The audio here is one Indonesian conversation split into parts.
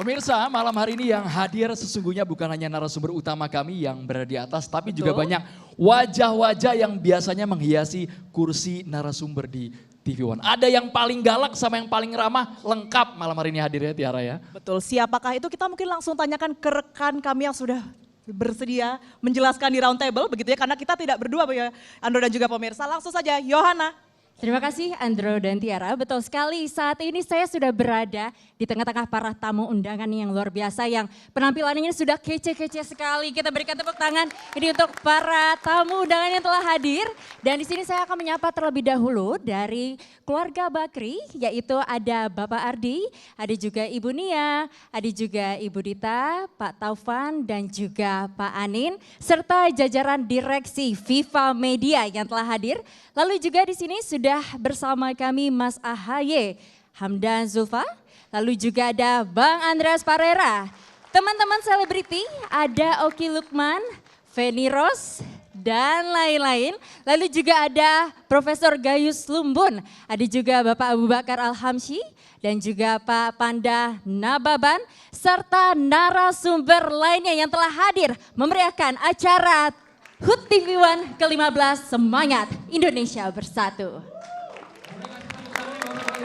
Pemirsa, malam hari ini yang hadir sesungguhnya bukan hanya narasumber utama kami yang berada di atas, tapi juga banyak wajah-wajah yang biasanya menghiasi kursi narasumber di TV One. Ada yang paling galak sama yang paling ramah, lengkap malam hari ini hadirnya Tiara ya. Betul, siapakah itu kita mungkin langsung tanyakan ke rekan kami yang sudah bersedia menjelaskan di round table begitu ya, karena kita tidak berdua ya Andro dan juga pemirsa. Langsung saja Yohana. Terima kasih Andro dan Tiara, betul sekali saat ini saya sudah berada di tengah-tengah para tamu undangan yang luar biasa yang penampilannya sudah kece-kece sekali. Kita berikan tepuk tangan ini untuk para tamu undangan yang telah hadir. Dan di sini saya akan menyapa terlebih dahulu dari keluarga Bakri, yaitu ada Bapak Ardi, ada juga Ibu Nia, ada juga Ibu Dita, Pak Taufan dan juga Pak Anin, serta jajaran direksi Viva Media yang telah hadir. Lalu juga di sini sudah bersama kami Mas AHY Hamdan Zulfa, lalu juga ada Bang Andreas Parera, teman-teman selebriti, ada Oki Lukman, Feni Rose, dan lain-lain. Lalu juga ada Profesor Gayus Lumbun, ada juga Bapak Abu Bakar Al-Hamshi, dan juga Pak Panda Nababan, serta narasumber lainnya yang telah hadir memeriahkan acara HUT TV One ke-15 Semangat Indonesia Bersatu.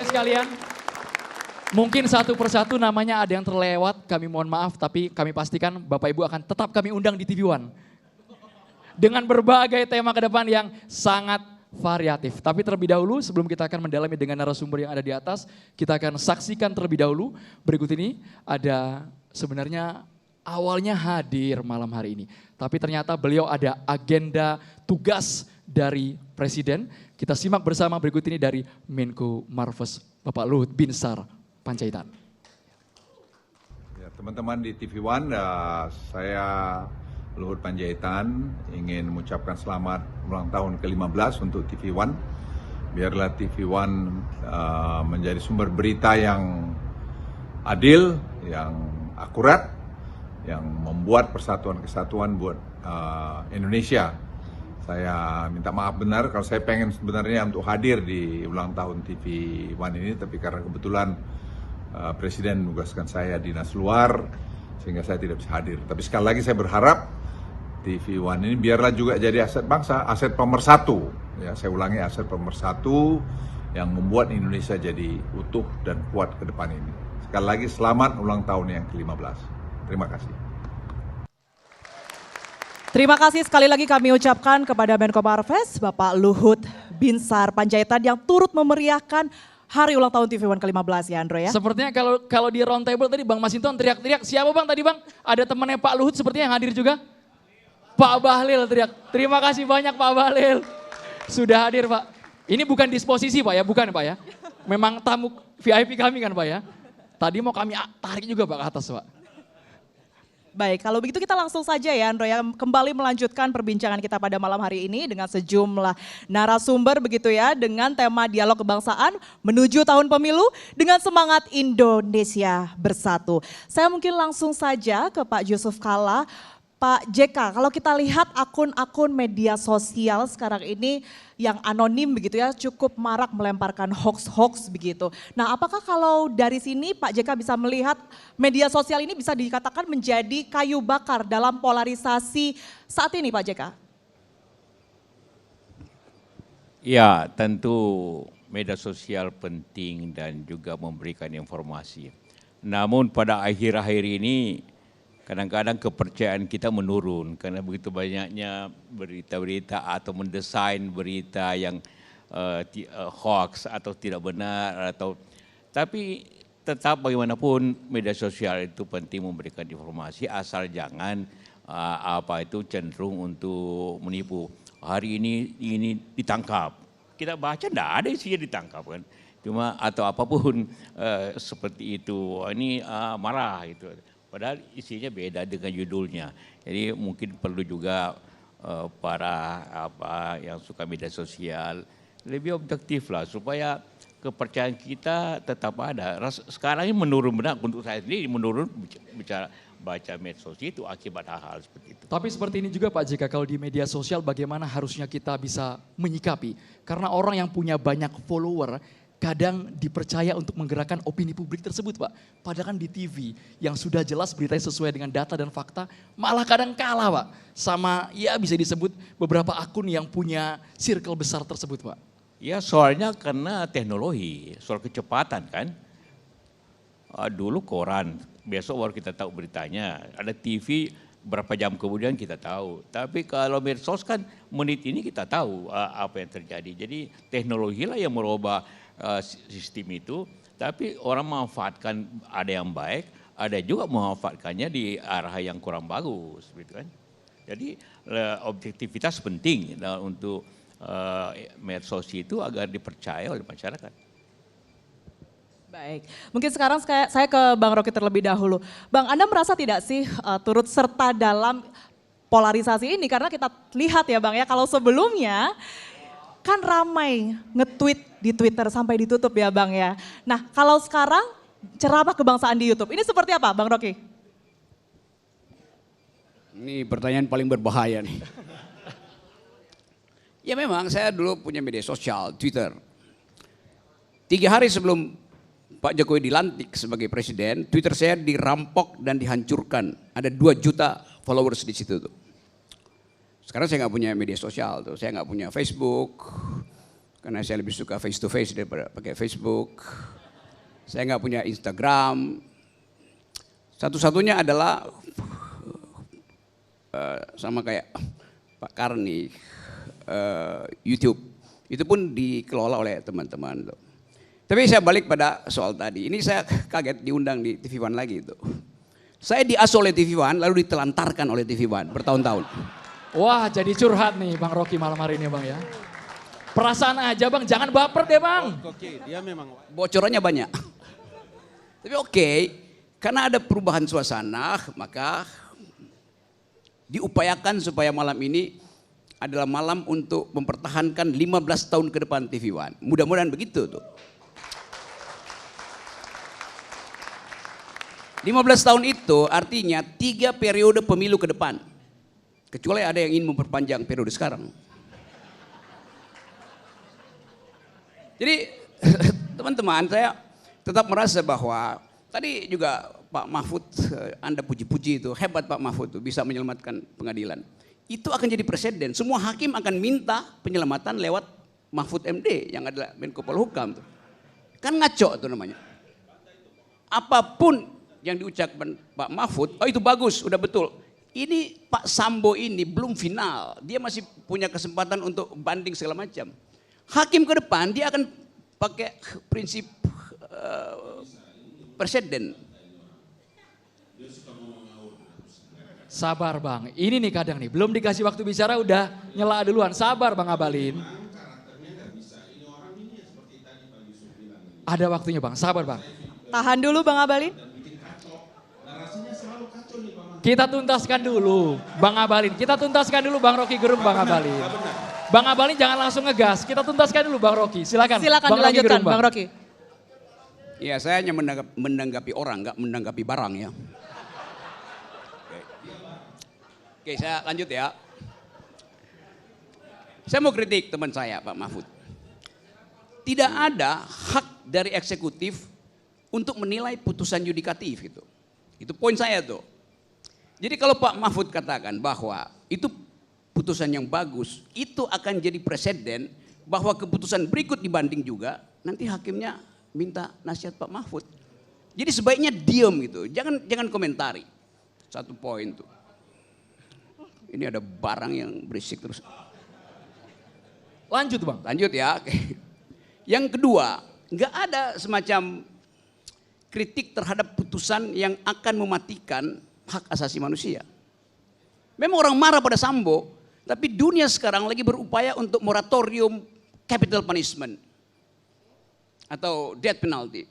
Sekalian, mungkin satu persatu namanya ada yang terlewat, kami mohon maaf, tapi kami pastikan Bapak Ibu akan tetap kami undang di TV One. Dengan berbagai tema ke depan yang sangat variatif. Tapi terlebih dahulu sebelum kita akan mendalami dengan narasumber yang ada di atas, kita akan saksikan terlebih dahulu. Berikut ini ada sebenarnya awalnya hadir malam hari ini. Tapi ternyata beliau ada agenda tugas dari Presiden. Kita simak bersama berikut ini dari Menko Marves Bapak Luhut Binsar Panjaitan. Ya, teman-teman di TV One, saya Luhut Panjaitan ingin mengucapkan selamat ulang tahun ke-15 untuk TV One. Biarlah TV One menjadi sumber berita yang adil, yang akurat, yang membuat persatuan-kesatuan buat Indonesia. Saya minta maaf benar kalau saya pengen sebenarnya untuk hadir di ulang tahun TV One ini, tapi karena kebetulan Presiden menugaskan saya dinas luar, sehingga saya tidak bisa hadir. Tapi sekali lagi saya berharap TV One ini biarlah juga jadi aset bangsa, aset pemersatu. Ya, saya ulangi, aset pemersatu yang membuat Indonesia jadi utuh dan kuat ke depan ini. Sekali lagi selamat ulang tahun yang ke-15. Terima kasih. Terima kasih sekali lagi kami ucapkan kepada Menko Marves Bapak Luhut Binsar Panjaitan yang turut memeriahkan hari ulang tahun TV One ke-15 ya Andro ya. Sepertinya kalau di round table tadi Bang Masinton teriak-teriak, siapa Bang tadi Bang? Ada temannya Pak Luhut sepertinya yang hadir juga? Pak Bahlil teriak, terima kasih banyak Pak Bahlil. Sudah hadir Pak. Ini bukan disposisi Pak ya, bukan Pak ya. Memang tamu VIP kami kan Pak ya. Tadi mau kami tarik juga Pak ke atas Pak. Baik, kalau begitu kita langsung saja ya Andro ya, kembali melanjutkan perbincangan kita pada malam hari ini dengan sejumlah narasumber begitu ya, dengan tema dialog kebangsaan menuju tahun pemilu dengan semangat Indonesia Bersatu. Saya mungkin langsung saja ke Pak Yusuf Kalla. Pak JK, kalau kita lihat akun-akun media sosial sekarang ini yang anonim begitu ya, cukup marak melemparkan hoax-hoax begitu. Nah, apakah kalau dari sini Pak JK bisa melihat media sosial ini bisa dikatakan menjadi kayu bakar dalam polarisasi saat ini Pak JK? Ya, tentu media sosial penting dan juga memberikan informasi. Namun pada akhir-akhir ini kadang-kadang kepercayaan kita menurun karena begitu banyaknya berita-berita atau mendesain berita yang hoax atau tidak benar tapi tetap bagaimanapun media sosial itu penting memberikan informasi asal jangan cenderung untuk menipu. Hari ini ditangkap. Kita baca enggak ada isinya ditangkap kan. Cuma atau apapun seperti itu. Ini marah gitu. Padahal isinya beda dengan judulnya. Jadi mungkin perlu juga para yang suka media sosial lebih objektif lah supaya kepercayaan kita tetap ada. Sekarang ini menurun benar untuk saya sendiri menurun bicara baca medsos itu akibat hal-hal seperti itu. Tapi seperti ini juga Pak JK, kalau di media sosial bagaimana harusnya kita bisa menyikapi. Karena orang yang punya banyak follower kadang dipercaya untuk menggerakkan opini publik tersebut Pak. Padahal kan di TV yang sudah jelas beritanya sesuai dengan data dan fakta, malah kadang kalah Pak. Sama ya bisa disebut beberapa akun yang punya circle besar tersebut Pak. Ya soalnya karena teknologi, soal kecepatan kan. Dulu koran, besok baru kita tahu beritanya. Ada TV, berapa jam kemudian kita tahu. Tapi kalau medsos kan menit ini kita tahu apa yang terjadi. Jadi teknologi lah yang merubah sistem itu. Tapi orang memanfaatkan ada yang baik, ada juga memanfaatkannya di arah yang kurang bagus. Gitu kan. Jadi objektivitas penting untuk medsos itu agar dipercaya oleh masyarakat. Baik, mungkin sekarang saya ke Bang Rocky terlebih dahulu. Bang, Anda merasa tidak sih turut serta dalam polarisasi ini? Karena kita lihat ya Bang ya, kalau sebelumnya kan ramai nge-tweet di Twitter sampai ditutup ya Bang ya. Nah kalau sekarang ceramah kebangsaan di YouTube, ini seperti apa Bang Rocky? Ini pertanyaan paling berbahaya nih. Ya memang saya dulu punya media sosial, Twitter. 3 hari sebelum Pak Jokowi dilantik sebagai presiden, Twitter saya dirampok dan dihancurkan. Ada 2 juta followers di situ tuh. Sekarang saya nggak punya media sosial tuh, saya nggak punya Facebook, karena saya lebih suka face to face daripada pakai Facebook. Saya nggak punya Instagram. Satu-satunya adalah sama kayak Pak Karni, YouTube. Itu pun dikelola oleh teman-teman tuh. Tapi saya balik pada soal tadi, ini saya kaget diundang di TV One lagi itu. Saya diasuh oleh TV One lalu ditelantarkan oleh TV One bertahun-tahun. Wah jadi curhat nih Bang Rocky malam hari ini Bang ya. Perasaan aja Bang, jangan baper deh Bang. Oke, dia memang Bocorannya banyak. Tapi oke, karena ada perubahan suasana maka diupayakan supaya malam ini adalah malam untuk mempertahankan 15 tahun ke depan TV One. Mudah-mudahan begitu tuh. 15 tahun itu artinya 3 periode pemilu ke depan. Kecuali ada yang ingin memperpanjang periode sekarang. Jadi teman-teman saya tetap merasa bahwa tadi juga Pak Mahfud, Anda puji-puji itu, hebat Pak Mahfud itu bisa menyelamatkan pengadilan. Itu akan jadi presiden, semua hakim akan minta penyelamatan lewat Mahfud MD yang adalah Menko Polhukam. Kan ngaco itu namanya. Apapun yang diucapkan Pak Mahfud, oh itu bagus, udah betul. Ini Pak Sambo ini belum final, dia masih punya kesempatan untuk banding segala macam. Hakim ke depan dia akan pakai prinsip presiden. Sabar Bang, ini nih kadang nih, belum dikasih waktu bicara udah nyela duluan. Sabar Bang Abalin. Ada waktunya Bang, sabar Bang. Tahan dulu Bang Abalin. Kita tuntaskan dulu Bang Abalin, kita tuntaskan dulu Bang Rocky Gerung Bang Abalin. Bang Abalin jangan langsung ngegas, kita tuntaskan dulu Bang Rocky, silakan. Silakan Bang dilanjutkan Rocky Gerung, Bang Rocky. Ya saya hanya menanggapi orang, nggak menanggapi barang ya. Oke, saya lanjut ya. Saya mau kritik teman saya Pak Mahfud. Tidak ada hak dari eksekutif untuk menilai putusan yudikatif gitu. Itu poin saya tuh. Jadi kalau Pak Mahfud katakan bahwa itu putusan yang bagus, itu akan jadi presiden bahwa keputusan berikut dibanding juga, nanti hakimnya minta nasihat Pak Mahfud. Jadi sebaiknya diam gitu, jangan komentari. Satu poin tuh. Ini ada barang yang berisik terus. Lanjut Bang. Lanjut ya. Yang kedua, nggak ada semacam kritik terhadap putusan yang akan mematikan hak asasi manusia. Memang orang marah pada Sambo, tapi dunia sekarang lagi berupaya untuk moratorium capital punishment atau death penalty.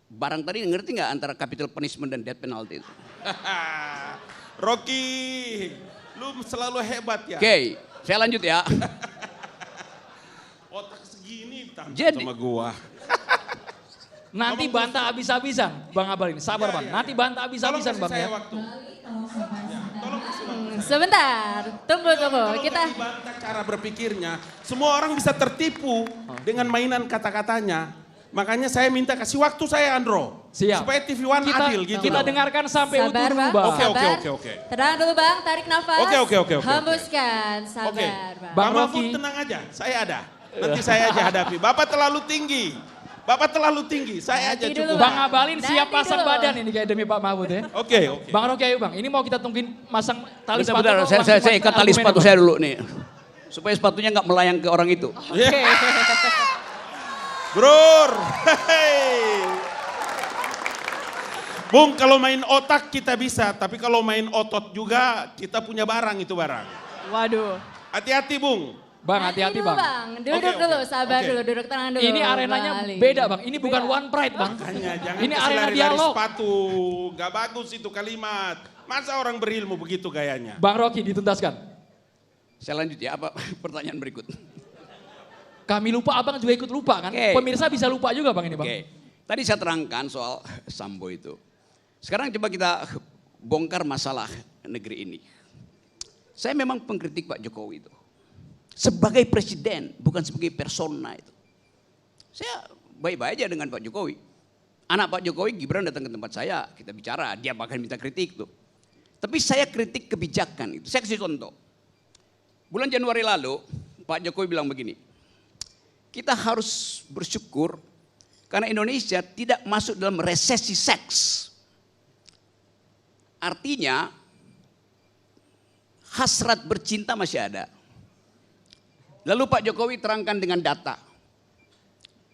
Barang tadi ngerti nggak antara capital punishment dan death penalty itu? Rocky, lu selalu hebat ya. Oke, saya lanjut ya. Otak segini Jadi- sama gua. Nanti bantah habis-habisan Bang Abalin, sabar Bang. Nanti bantah habis-habisan Bang ya. Waktu. Tolong kasih waktu. Sebentar, tunggu. Kalau Kita nggak dibantah cara berpikirnya, semua orang bisa tertipu dengan mainan kata-katanya. Makanya saya minta kasih waktu saya, Andro. Siap. Supaya TV One adil gitu Kita loh. dengarkan sampai utuh Sabar, dulu, Bang. Bang. Oke, oke, Sabar. oke, oke. Tenang dulu Bang, tarik nafas. Oke. Hembuskan, sabar Oke. Bang. Bang Bang Mahfud Rocky. tenang aja, saya ada. Nanti saya aja hadapi. Bapak terlalu tinggi. Bapak terlalu tinggi, saya aja Nanti cukup. dulu, Bang Abalin Nanti siap pasang dulu. badan ini kayak demi Pak Mahfud ya. Oke. Bang Rocky ayo Bang, ini mau kita tungguin masang tali sepatu. Bentar, atau saya langsung ikat tali argumen, sepatu Bang? saya dulu nih. Supaya sepatunya nggak melayang ke orang itu. Oke. Bror. Hei. Bung, kalau main otak kita bisa, tapi kalau main otot juga kita punya barang itu barang. Waduh. Hati-hati, Bung. Bang, Nanti hati-hati dulu, Bang. Duduk Oke, dulu, oke. sabar Oke. dulu, duduk tenang dulu. Ini arenanya Bang Ali. beda Bang, ini bukan one pride Bang. Makanya jangan Ini kasih arena lari-lari dialog. sepatu. Gak bagus itu kalimat. Masa orang berilmu begitu gayanya? Bang Rocky dituntaskan. Saya lanjut ya, apa pertanyaan berikut? Kami lupa, Abang juga ikut lupa kan? Oke. Pemirsa bisa lupa juga Bang ini Bang. Oke, tadi saya terangkan soal Sambo itu. Sekarang coba kita bongkar masalah negeri ini. Saya memang pengkritik Pak Jokowi itu. Sebagai presiden, bukan sebagai persona itu. Saya baik-baik aja dengan Pak Jokowi. Anak Pak Jokowi, Gibran datang ke tempat saya, kita bicara, dia bahkan minta kritik tuh. Tapi saya kritik kebijakan itu. Saya kasih contoh. Bulan Januari lalu, Pak Jokowi bilang begini, kita harus bersyukur karena Indonesia tidak masuk dalam resesi seks. Artinya hasrat bercinta masih ada. Lalu Pak Jokowi terangkan dengan data.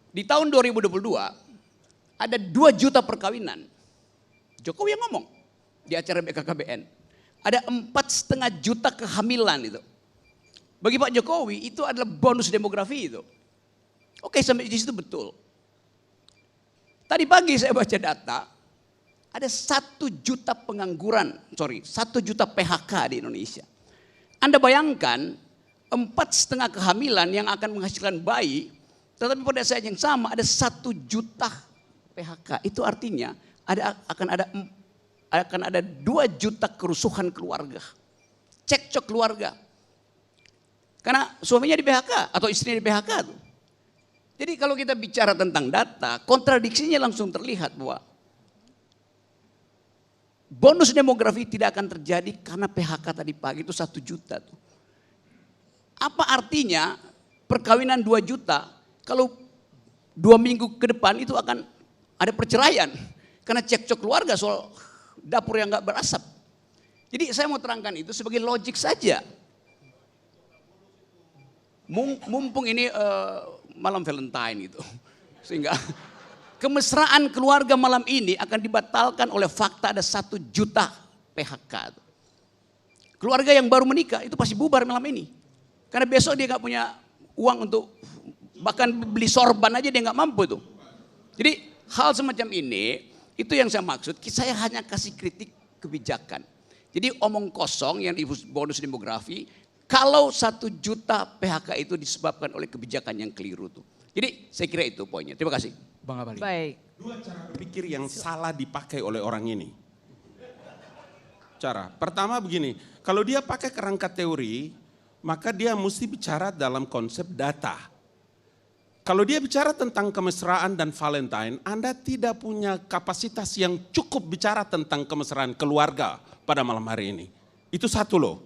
Di tahun 2022 ada 2 juta perkawinan. Jokowi yang ngomong di acara BKKBN. Ada 4,5 juta kehamilan itu. Bagi Pak Jokowi itu adalah bonus demografi itu. Oke, sampai di situ betul. Tadi pagi saya baca data, ada 1 juta pengangguran, 1 juta PHK di Indonesia. Anda bayangkan 4,5 kehamilan yang akan menghasilkan bayi, tetapi pada saat yang sama ada 1 juta PHK. Itu artinya akan ada 2 juta kerusuhan keluarga, cekcok keluarga. Karena suaminya di PHK atau istrinya di PHK tuh. Jadi kalau kita bicara tentang data, kontradiksinya langsung terlihat bahwa bonus demografi tidak akan terjadi karena PHK tadi pagi itu 1 juta tuh. Apa artinya perkawinan 2 juta kalau 2 minggu ke depan itu akan ada perceraian. Karena cekcok keluarga soal dapur yang gak berasap. Jadi saya mau terangkan itu sebagai logik saja. Mumpung ini malam Valentine gitu. Sehingga kemesraan keluarga malam ini akan dibatalkan oleh fakta ada 1 juta PHK. Keluarga yang baru menikah itu pasti bubar malam ini. Karena besok dia gak punya uang untuk bahkan beli sorban aja dia gak mampu tuh. Jadi hal semacam ini itu yang saya maksud. Saya hanya kasih kritik kebijakan. Jadi omong kosong yang disebut bonus demografi. Kalau 1 juta PHK itu disebabkan oleh kebijakan yang keliru tuh. Jadi saya kira itu poinnya. Terima kasih. Bang Abalin. Baik. 2 cara berpikir yang salah dipakai oleh orang ini. Pertama begini, kalau dia pakai kerangka teori, maka dia mesti bicara dalam konsep data. Kalau dia bicara tentang kemesraan dan Valentine, Anda tidak punya kapasitas yang cukup bicara tentang kemesraan keluarga pada malam hari ini. Itu satu loh.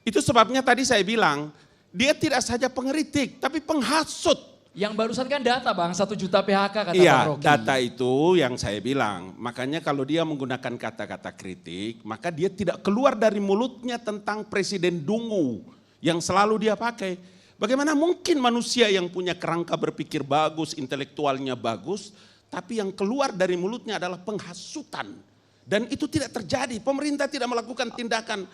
Itu sebabnya tadi saya bilang, dia tidak saja pengkritik, tapi penghasut. Yang barusan kan data Bang, 1 juta PHK kata Bang Iya, Rocky. data itu yang saya bilang. Makanya kalau dia menggunakan kata-kata kritik, maka dia tidak keluar dari mulutnya tentang Presiden Dungu yang selalu dia pakai. Bagaimana mungkin manusia yang punya kerangka berpikir bagus, intelektualnya bagus, tapi yang keluar dari mulutnya adalah penghasutan. Dan itu tidak terjadi. Pemerintah tidak melakukan tindakan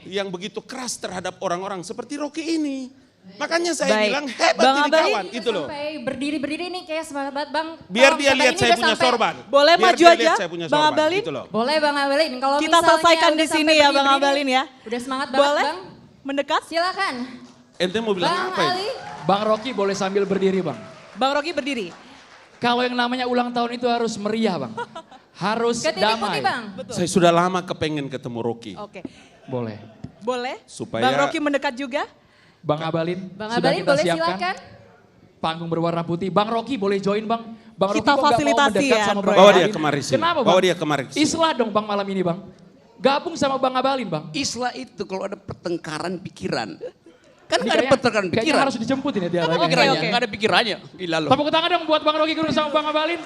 yang begitu keras terhadap orang-orang seperti Rocky ini. Makanya saya bilang hebat Bang ini Abalin, kawan, itu loh. Sampai berdiri-berdiri nih kayak semangat banget Bang. Biar Tolong, dia sampai lihat ini saya udah punya sampai- sorban. Boleh Biar maju dia aja, lihat saya punya Bang sorban, Abalin? gitu loh. Boleh Bang Abalin. Kalau Kita misalnya selesaikan udah di sampai sini ya Bang berdiri-berdiri, Abalin ya. Udah semangat banget Boleh? Bang. Mendekat? Silakan. Ente mau bilang Bang apa ya? Ali. Bang Rocky boleh sambil berdiri Bang. Bang Rocky berdiri. Kalau yang namanya ulang tahun itu harus meriah Bang. Harus Ke titik damai. putih Bang. Saya sudah lama kepengen ketemu Rocky. Oke. Boleh. Boleh? Supaya- Bang Rocky mendekat juga? Bang Abalin Bang sudah Abalin kita boleh siapkan. silakan. panggung berwarna putih. Bang Rocky boleh join Bang. Bang Rocky Kita kok nggak mau fasilitasi mendekat ya, sama Andro, Bang ya. Bawa dia Abalin? kemari sini. Kenapa Bang? Bawa dia kemari sini. Islah dong Bang malam ini Bang. Gabung sama Bang Abalin Bang. Islah itu kalau ada pertengkaran pikiran. Kan Ini nggak ada kayaknya- pertengkaran kayaknya pikiran. harus dijemput ini Tiara. Apa kayaknya. pikirannya? Oke. Nggak ada pikirannya. Gila loh. Tepuk tangan dong buat Bang Rocky Gerung sama Bang Abalin.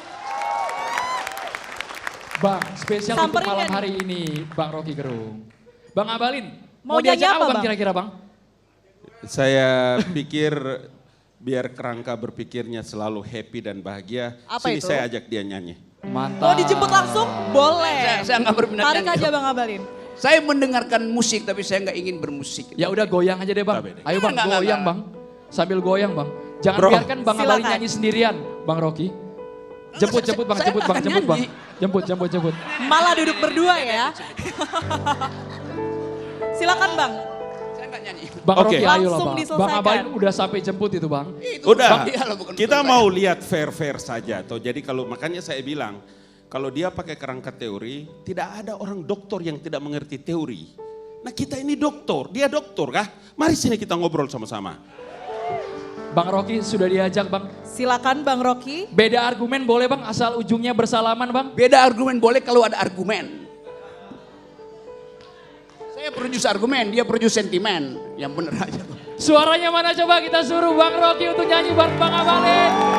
Bang, spesial untuk Samperin malam ya nih. hari ini Bang Rocky Gerung. Bang Abalin, Mau mau nyanyi diajak apa, apa Bang Bang? kira-kira Bang? Saya pikir biar kerangka berpikirnya selalu happy dan bahagia. Apa Sini itu? saya ajak dia nyanyi. Mantap. Mau dijemput langsung? Boleh. Saya nggak berminat Tarik nyanyi. aja Bang Abalin. Saya mendengarkan musik tapi saya nggak ingin bermusik. Ya udah goyang aja deh Bang. Tapi deh. Ayo Bang, Enggak, goyang enggak. Bang. Sambil goyang Bang. Jangan Bro. biarkan Bang Abalin Silakan. nyanyi sendirian, Bang Rocky. Jemput, jemput Bang, saya jemput Bang, akan jemput Bang. nyanyi. Jemput. Malah duduk berdua ya. Silakan Bang. Saya nggak nyanyi. Bang Oke. Rocky ayo lah Langsung Bang. diselesaikan. Bang Abalin udah sampai jemput itu Bang. Udah, Iya loh, bukan kita bukan mau lihat fair-fair saja. Atau jadi kalau makanya saya bilang, kalau dia pakai kerangka teori, tidak ada orang doktor yang tidak mengerti teori. Nah kita ini doktor, dia doktor kah? Mari sini kita ngobrol sama-sama. Bang Rocky sudah diajak Bang. Silakan Bang Rocky. Beda argumen boleh Bang, asal ujungnya bersalaman Bang. Beda argumen boleh kalau ada argumen. Saya produce argumen, dia produce sentimen. Yang bener aja. Suaranya mana coba kita suruh Bang Rocky untuk nyanyi bareng Bang Abalin.